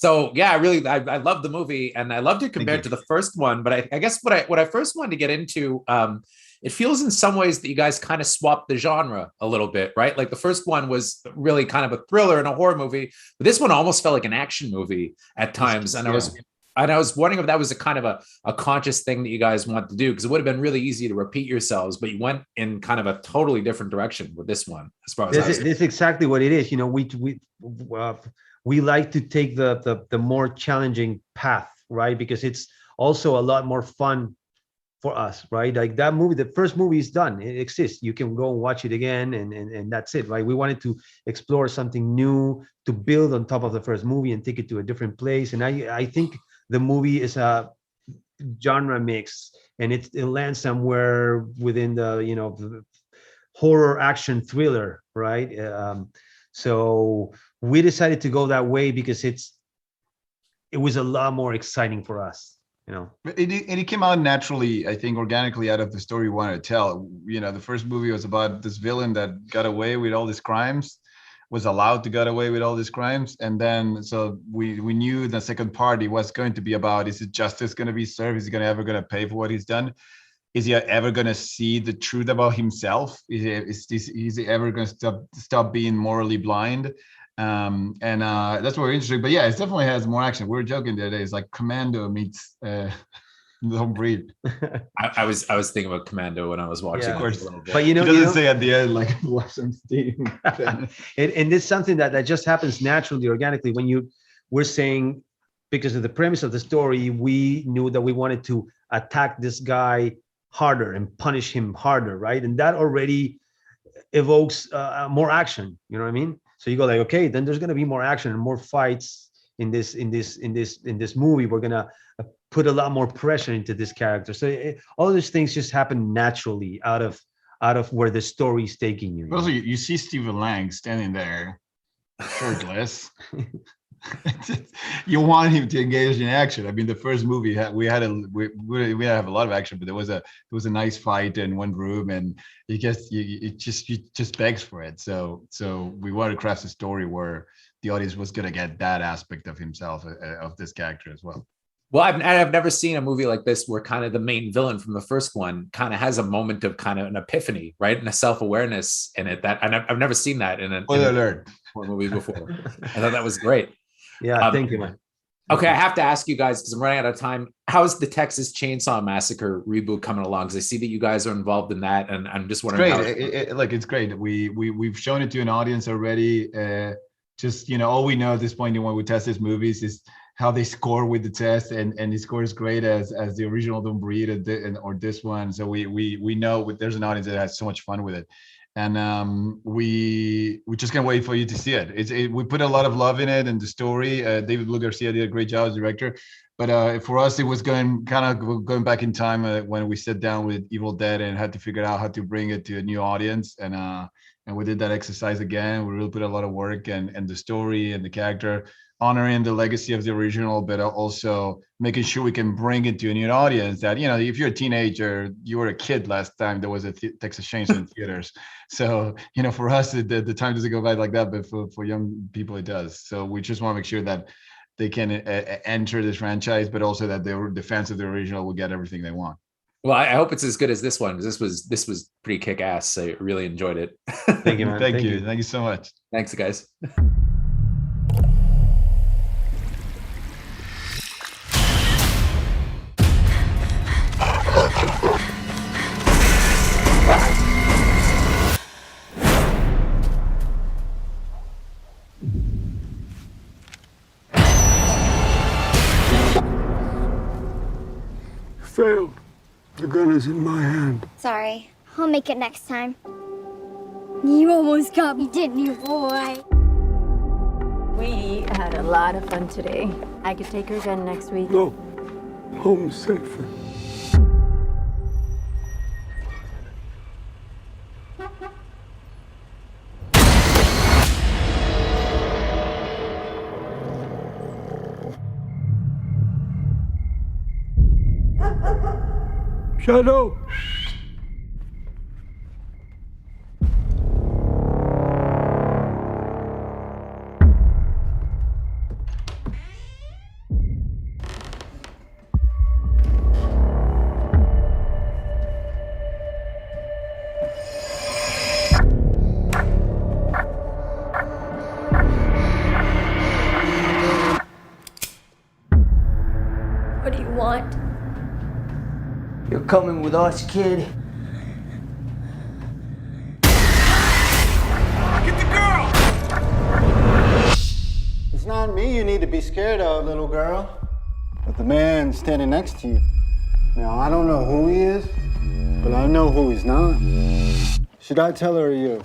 So yeah, I love the movie, and I loved it compared to the first one. But I guess what I first wanted to get into, it feels in some ways that you guys kind of swapped the genre a little bit, right? Like the first one was really kind of a thriller and a horror movie, but this one almost felt like an action movie at times. And I was wondering if that was a kind of a conscious thing that you guys want to do, because it would have been really easy to repeat yourselves, but you went in kind of a totally different direction with this one, as far as this is exactly what it is. You know, we like to take the more challenging path, right? Because it's also a lot more fun for us, right? Like that movie, the first movie is done. It exists. You can go and watch it again, and that's it, right? We wanted to explore something new, to build on top of the first movie and take it to a different place. And I think the movie is a genre mix, and it lands somewhere within the horror action thriller, right? So we decided to go that way because it was a lot more exciting for us, you know. It came out naturally, I think, organically out of the story we wanted to tell. You know, the first movie was about this villain that got away with all these crimes, was allowed to get away with all these crimes, and then so we knew the second part it was going to be about, is it justice going to be served? Is he ever going to pay for what he's done? Is he ever going to see the truth about himself? Is he ever going to stop being morally blind? And that's what we're interested. But yeah, it definitely has more action. We were joking the other day. It's like Commando meets Don't Breathe. I was thinking about Commando when I was watching. Yeah, of course. But you know, he doesn't say at the end like watch some steam. and it's something that just happens naturally, organically. When we're saying, because of the premise of the story, we knew that we wanted to attack this guy harder and punish him harder, right? And that already evokes more action. You know what I mean? So you go like, okay, then there's going to be more action and more fights in this movie. We're going to put a lot more pressure into this character. So all these things just happen naturally out of where the story is taking you. Also, you see Stephen Lang standing there, shirtless. You want him to engage in action. I mean, the first movie we had a lot of action, but there was a nice fight in one room, and it just begs for it. So we wanted to craft a story where the audience was going to get that aspect of himself, of this character as well. Well, I've never seen a movie like this where kind of the main villain from the first one kind of has a moment of kind of an epiphany, right, and a self-awareness in it. And I've never seen that in a movie before. I thought that was great. Yeah, thank you, man. Okay, I have to ask you guys, because I'm running out of time. How's the Texas Chainsaw Massacre reboot coming along? Because I see that you guys are involved in that, and I'm just wondering. It's great. We've shown it to an audience already. Just, you know, all we know at this point when we test these movies is how they score with the test, and it scores great as the original Don't Breathe or this one. So we know there's an audience that has so much fun with it. And we just can't wait for you to see it. We put a lot of love in it and the story. David Blue Garcia did a great job as director. But for us, it was going back in time when we sat down with Evil Dead and had to figure out how to bring it to a new audience. And we did that exercise again. We really put a lot of work and the story and the character, honoring the legacy of the original, but also making sure we can bring it to a new audience that, you know, if you're a teenager, you were a kid last time there was a Texas Chainsaw in theaters. So, you know, for us, the time doesn't go by like that, but for young people, it does. So we just want to make sure that they can enter this franchise, but also that the fans of the original will get everything they want. Well, I hope it's as good as this one, because this was pretty kick-ass. I really enjoyed it. Thank you, man. Thank you. Thank you so much. Thanks, guys. Failed. The gun is in my hand. Sorry. I'll make it next time. You almost got me, didn't you, boy? We had a lot of fun today. I could take her again next week. No. Home's safer. Shadow! You're coming with us, kid. Get the girl! It's not me you need to be scared of, little girl, but the man standing next to you. Now, I don't know who he is, but I know who he's not. Should I tell her or you?